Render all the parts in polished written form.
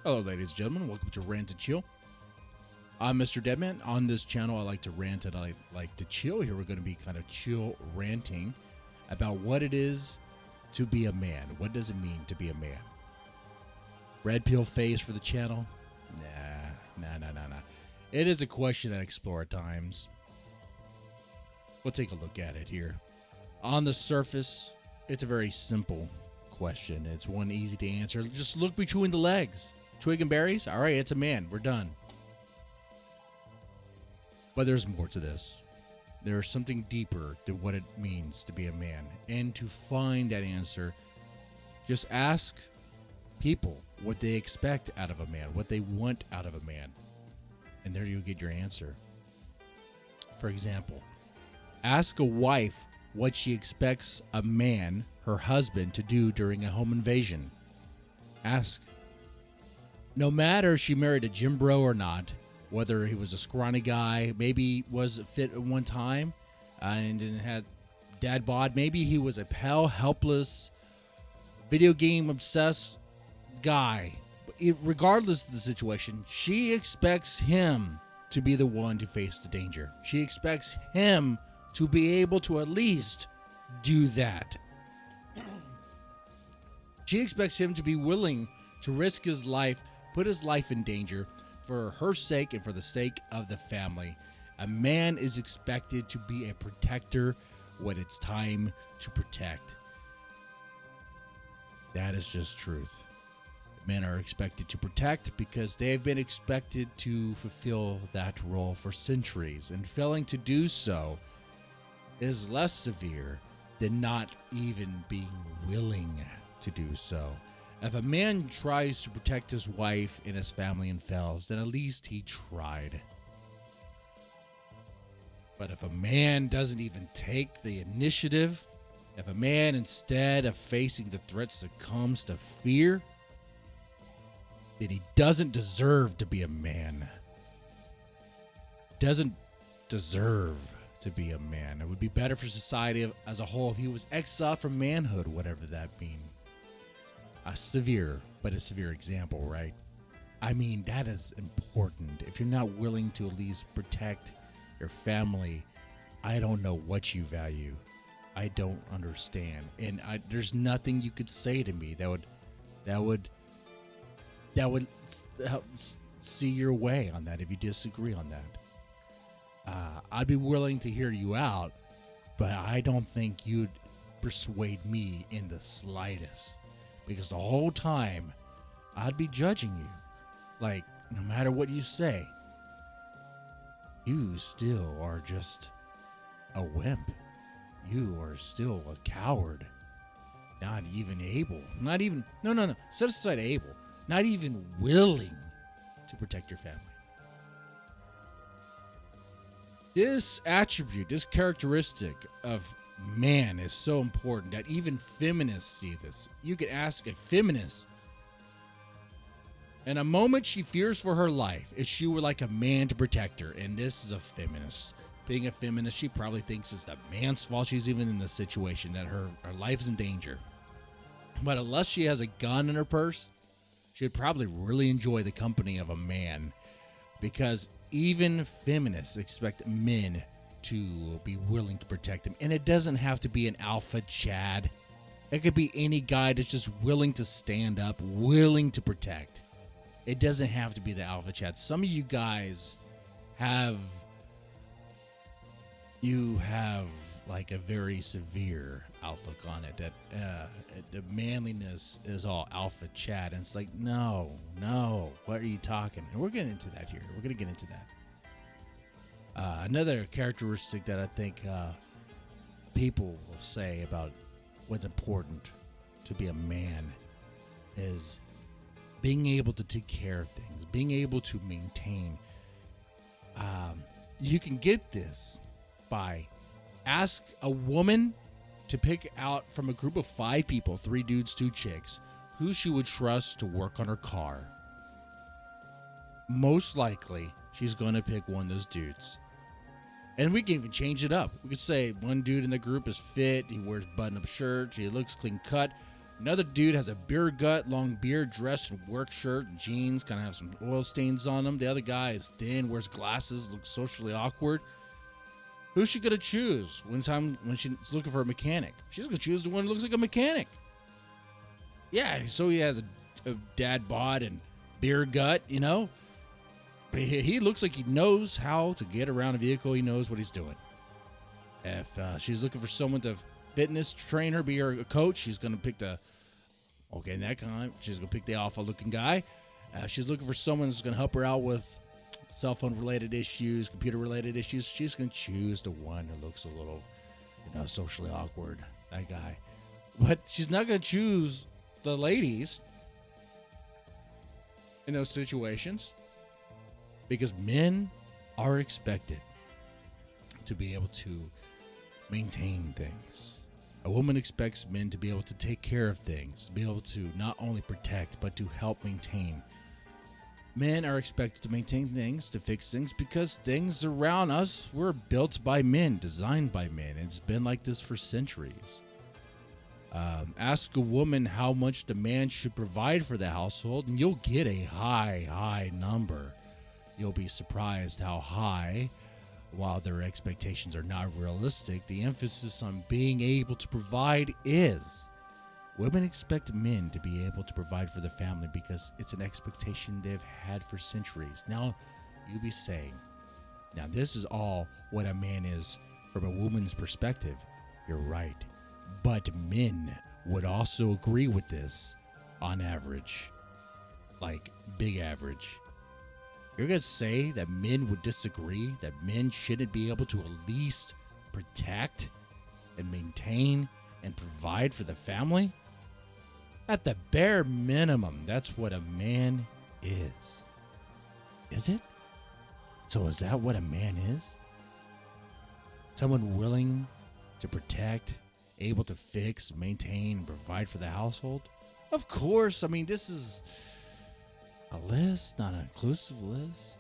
Hello, ladies and gentlemen. Welcome to Rant and Chill. I'm Mr. Deadman. On this channel, I like to rant and I like to chill. Here, we're going to be kind of chill ranting about what it is to be a man. What does it mean to be a man? Red pill phase for the channel? Nah. It is a question I explore at times. We'll take a look at it here. On the surface, it's a very simple question. It's one easy to answer. Just look between the legs. Twig and berries? All right, it's a man. We're done. But there's more to this. There's something deeper to what it means to be a man. And to find that answer, just ask people what they expect out of a man, what they want out of a man. And there you get your answer. For example, ask a wife what she expects a man, her husband, to do during a home invasion. Ask. No matter if she married a gym bro or not, whether he was a scrawny guy, maybe was fit at one time and had dad bod, maybe he was a pale, helpless, video game obsessed guy. Regardless of the situation, she expects him to be the one to face the danger. She expects him to be able to at least do that. She expects him to be willing to risk his life, put his life in danger for her sake and for the sake of the family. A man is expected to be a protector when it's time to protect. That is just truth. Men are expected to protect because they have been expected to fulfill that role for centuries, and failing to do so is less severe than not even being willing to do so. If a man tries to protect his wife and his family and fails, then at least he tried. But if a man doesn't even take the initiative, if a man, instead of facing the threat, succumbs to fear, then he doesn't deserve to be a man. Doesn't deserve to be a man. It would be better for society as a whole if he was exiled from manhood, whatever that means. A severe example, right? I mean, that is important. If you're not willing to at least protect your family, I don't know what you value. I don't understand. And there's nothing you could say to me that would help see your way on that if you disagree on that. I'd be willing to hear you out, but I don't think you'd persuade me in the slightest. Because the whole time, I'd be judging you. Like, no matter what you say, you still are just a wimp. You are still a coward. Not even able. No. Set aside able. Not even willing to protect your family. This attribute, this characteristic of man is so important that even feminists see this. You could ask a feminist, in a moment she fears for her life, if she were like a man to protect her. And this is a feminist. Being a feminist, she probably thinks it's the man's fault she's even in this situation, that her life is in danger. But unless she has a gun in her purse, she'd probably really enjoy the company of a man. Because even feminists expect men to be willing to protect him. And it doesn't have to be an alpha Chad. It could be any guy that's just willing to stand up, willing to protect. It doesn't have to be the alpha Chad. Some of you guys have like a very severe outlook on it, that the manliness is all alpha Chad. And it's like, no, what are you talking? And we're getting into that here. We're going to get into that. Another characteristic that I think people will say about what's important to be a man is being able to take care of things, being able to maintain. You can get this by ask a woman to pick out from a group of 5 people, 3 dudes, 2 chicks, who she would trust to work on her car. Most likely, she's going to pick one of those dudes. And we can even change it up. We could say one dude in the group is fit, he wears button-up shirts, he looks clean cut. Another dude has a beer gut, long beard, dressed in work shirt, jeans, kind of have some oil stains on him. The other guy is thin, wears glasses, looks socially awkward. Who's she gonna choose when she's looking for a mechanic? She's gonna choose the one who looks like a mechanic. Yeah, so he has a dad bod and beer gut, But he looks like he knows how to get around a vehicle. He knows what he's doing. If she's looking for someone to fitness train her, be her coach, she's gonna pick she's gonna pick the alpha-looking guy. She's looking for someone who's gonna help her out with cell phone-related issues, computer-related issues. She's gonna choose the one who looks a little, socially awkward. That guy. But she's not gonna choose the ladies in those situations because men are expected to be able to maintain things. A woman expects men to be able to take care of things, be able to not only protect, but to help maintain. Men are expected to maintain things, to fix things, because things around us were built by men, designed by men. It's been like this for centuries. Ask a woman how much the man should provide for the household, and you'll get a high number. You'll be surprised how high, while their expectations are not realistic, the emphasis on being able to provide is. Women expect men to be able to provide for the family because it's an expectation they've had for centuries. Now, you'll be saying, now this is all what a man is from a woman's perspective. You're right. But men would also agree with this on average. Like, big average. You're going to say that men would disagree, that men shouldn't be able to at least protect and maintain and provide for the family? At the bare minimum, that's what a man is. Is it? So is that what a man is? Someone willing to protect, able to fix, maintain, and provide for the household? Of course. I mean, this is a list, not an inclusive list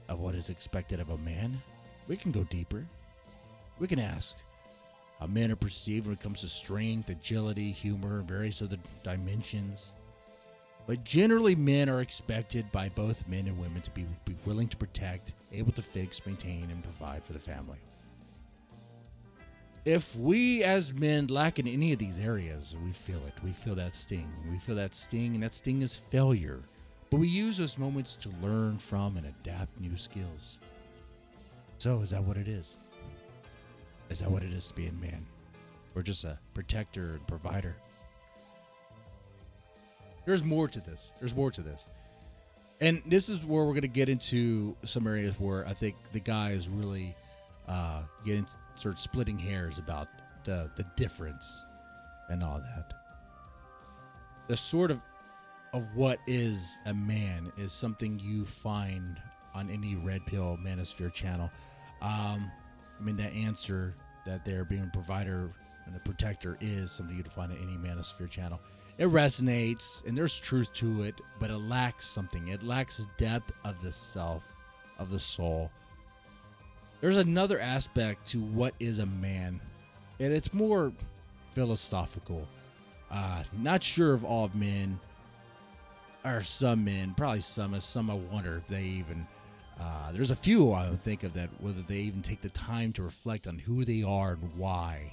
of what is expected of a man. We can go deeper. We can ask how men are perceived when it comes to strength, agility, humor, and various other dimensions. But generally, men are expected by both men and women to be willing to protect, able to fix, maintain, and provide for the family. If we as men lack in any of these areas, we feel it. We feel that sting. We feel that sting, and that sting is failure. But we use those moments to learn from and adapt new skills. So, is that what it is? Is that what it is to be a man? Or just a protector and provider? There's more to this. And this is where we're going to get into some areas where I think the guys really start splitting hairs about the difference and all that. The sort of what is a man is something you find on any Red Pill Manosphere channel. The answer that they're being a provider and a protector is something you'd find on any Manosphere channel. It resonates, and there's truth to it, but it lacks something. It lacks depth of the self, of the soul. There's another aspect to what is a man, and it's more philosophical. Not sure if all men, or some men, probably some I wonder if they even... there's a few I would think of that, whether they even take the time to reflect on who they are and why.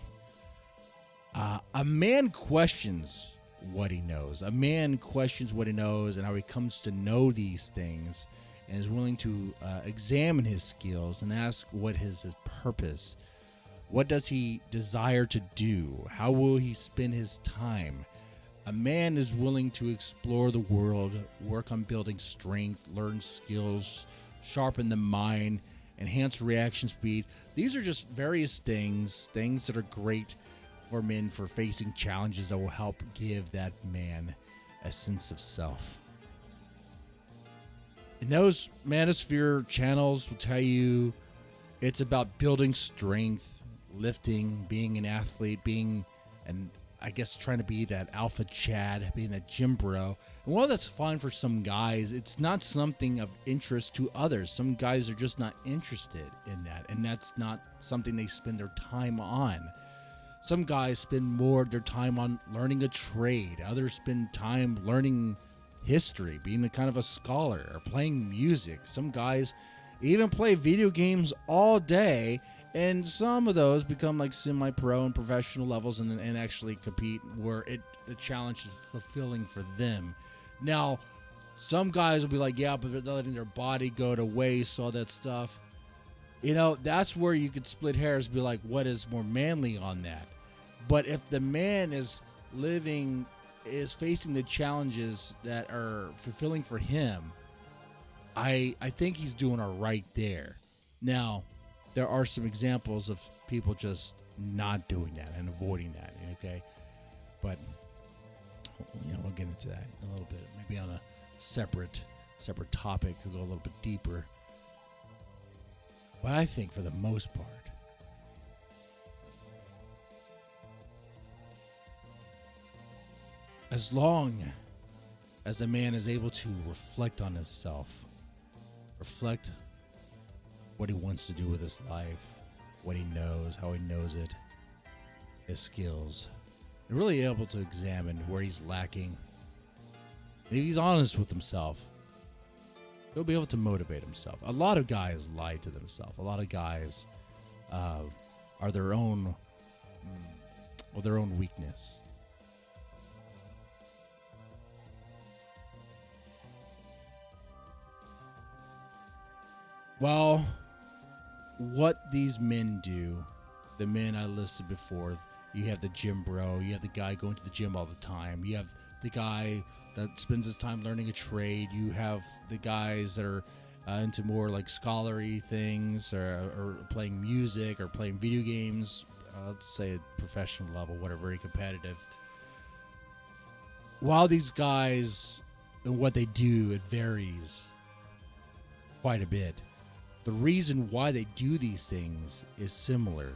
A man questions what he knows. A man questions what he knows and how he comes to know these things, and is willing to examine his skills and ask what is his purpose. What does he desire to do? How will he spend his time? A man is willing to explore the world, work on building strength, learn skills, sharpen the mind, enhance reaction speed. These are just various things that are great for men for facing challenges that will help give that man a sense of self. And those Manosphere channels will tell you it's about building strength, lifting, being an athlete, trying to be that alpha Chad, being that gym bro. And while that's fine for some guys, it's not something of interest to others. Some guys are just not interested in that, and that's not something they spend their time on. Some guys spend more of their time on learning a trade. Others spend time learning history, being a kind of a scholar, or playing music. Some guys even play video games all day, and some of those become like semi-pro and professional levels and actually compete where the challenge is fulfilling for them. Now, some guys will be like, yeah, but they're letting their body go to waste, all that stuff. That's where you could split hairs, be like, what is more manly on that? But if the man is facing the challenges that are fulfilling for him, I think he's doing all right there. Now, there are some examples of people just not doing that and avoiding that, okay? But, we'll get into that in a little bit. Maybe on a separate topic, we'll go a little bit deeper. But I think for the most part, as long as the man is able to reflect on himself, reflect what he wants to do with his life, what he knows, how he knows it, his skills, and really able to examine where he's lacking, and if he's honest with himself, he'll be able to motivate himself. A lot of guys lie to themselves. A lot of guys are their own weakness. Well, what these men do, the men I listed before, you have the gym bro, you have the guy going to the gym all the time, you have the guy that spends his time learning a trade, you have the guys that are into more like scholarly things, or playing music, or playing video games, let's say at professional level, whatever, very competitive. While these guys and what they do, it varies quite a bit. The reason why they do these things is similar.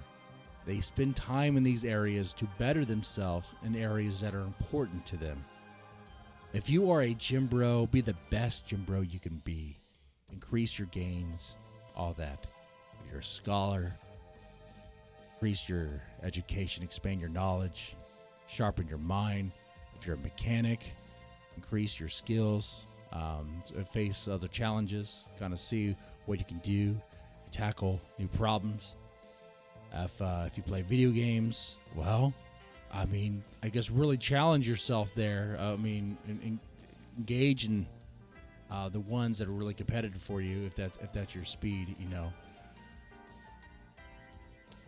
They spend time in these areas to better themselves in areas that are important to them. If you are a gym bro, be the best gym bro you can be. Increase your gains, all that. If you're a scholar, increase your education, expand your knowledge, sharpen your mind. If you're a mechanic, increase your skills, face other challenges, kind of see what you can do, tackle new problems. If you play video games, well, I guess really challenge yourself there. Engage in the ones that are really competitive for you, if that's your speed.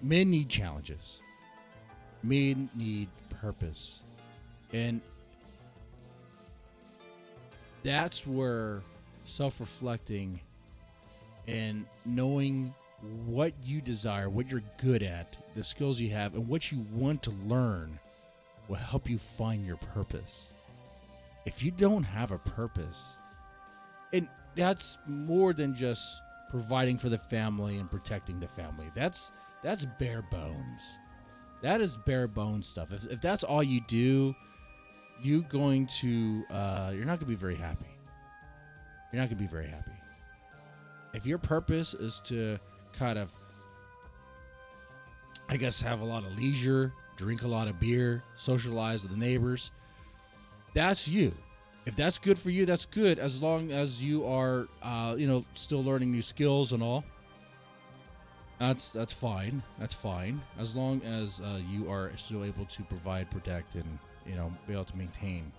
Men need challenges. Men need purpose, and that's where self-reflecting and knowing what you desire, what you're good at, the skills you have, and what you want to learn will help you find your purpose. If you don't have a purpose, and that's more than just providing for the family and protecting the family. That's bare bones. That is bare bones stuff. If that's all you do, you're not going to be very happy. You're not going to be very happy. If your purpose is to kind of, I guess, have a lot of leisure, drink a lot of beer, socialize with the neighbors, that's you. If that's good for you, that's good, as long as you are, still learning new skills and all. That's fine. That's fine. As long as you are still able to provide, protect, and be able to maintain.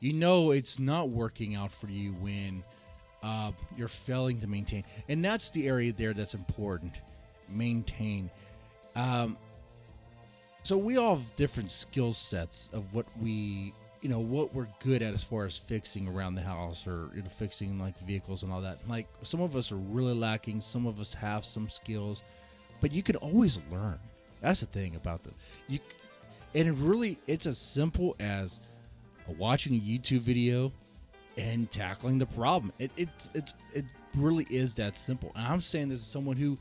It's not working out for you when you're failing to maintain, and that's the area there that's important. Maintain. So we all have different skill sets of what what we're good at as far as fixing around the house, or fixing like vehicles and all that. Like, some of us are really lacking, some of us have some skills, but you can always learn. That's the thing about it's as simple as watching a YouTube video and tackling the problem. It really is that simple. And I'm saying this as someone who,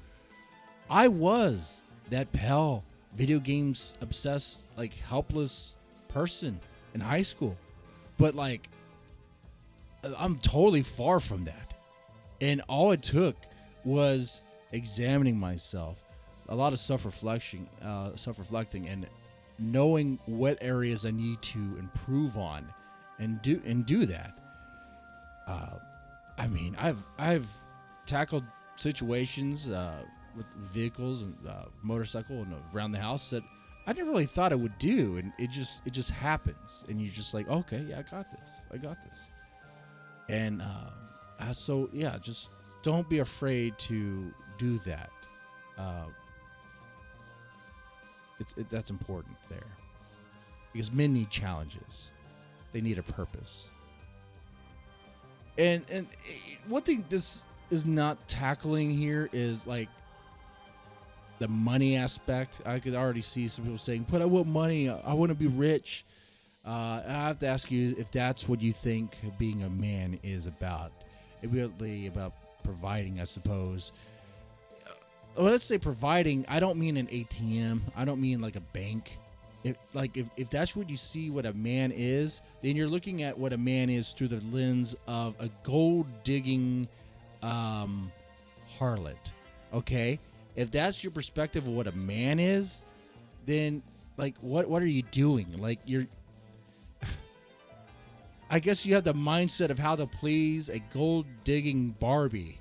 I was that pal, video games obsessed, like helpless person in high school, but like, I'm totally far from that. And all it took was examining myself, a lot of self-reflecting, and knowing what areas I need to improve on, and do that. I mean, I've tackled situations with vehicles and motorcycle and around the house that I never really thought I would do, and it just happens, and you're just like, okay, yeah, I got this, and so yeah, just don't be afraid to do that. That's important there, because men need challenges, they need a purpose, and one thing this is not tackling here is like the money aspect. I could already see some people saying, but I want money, I want to be rich. I have to ask you if that's what you think being a man is about. It's really about providing, I suppose. Well, let's say providing, I don't mean an ATM, I don't mean like a bank. If that's what you see what a man is, then you're looking at what a man is through the lens of a gold digging harlot. Okay, if that's your perspective of what a man is, then like what are you doing? Like, you're I guess you have the mindset of how to please a gold digging Barbie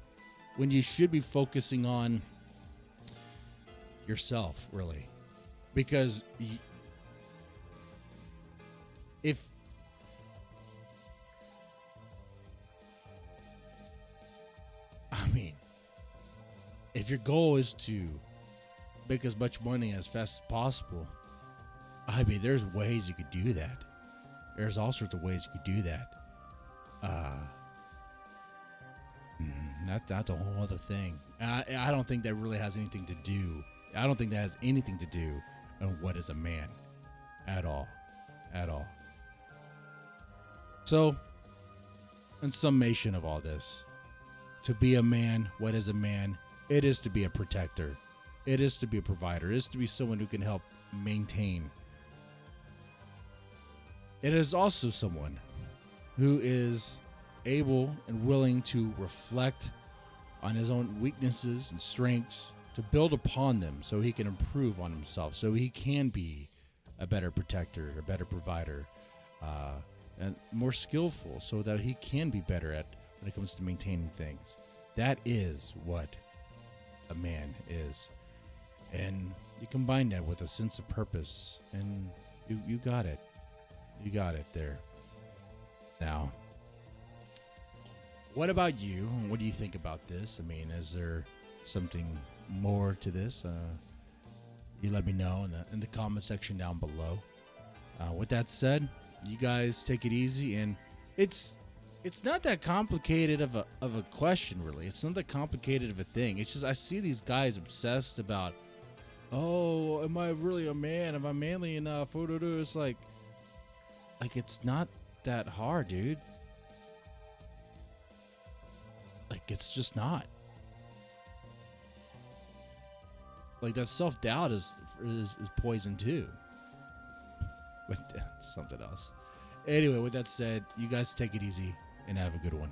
when you should be focusing on yourself, really. Because if your goal is to make as much money as fast as possible, I mean, there's ways you could do that. There's all sorts of ways you could do that. That's a whole other thing. I don't think that really has anything to do. I don't think that has anything to do on what is a man at all. So, in summation of all this, to be a man, what is a man? It is to be a protector. It is to be a provider. It is to be someone who can help maintain. It is also someone who is able and willing to reflect on his own weaknesses and strengths, to build upon them so he can improve on himself, so he can be a better protector, a better provider, and more skillful, so that he can be better at when it comes to maintaining things. That is what a man is. And you combine that with a sense of purpose, and you got it. You got it there. Now, what about you? What do you think about this? I mean, is there something more to this? You let me know in the comment section down below. With that said, you guys take it easy, and it's not that complicated of a question, really. It's not that complicated of a thing. It's just I see these guys obsessed about, oh, am I really a man? Am I manly enough? It's like it's not that hard, dude. Like, it's just not. Like, that self-doubt is poison too. But something else. Anyway, with that said, you guys take it easy and have a good one.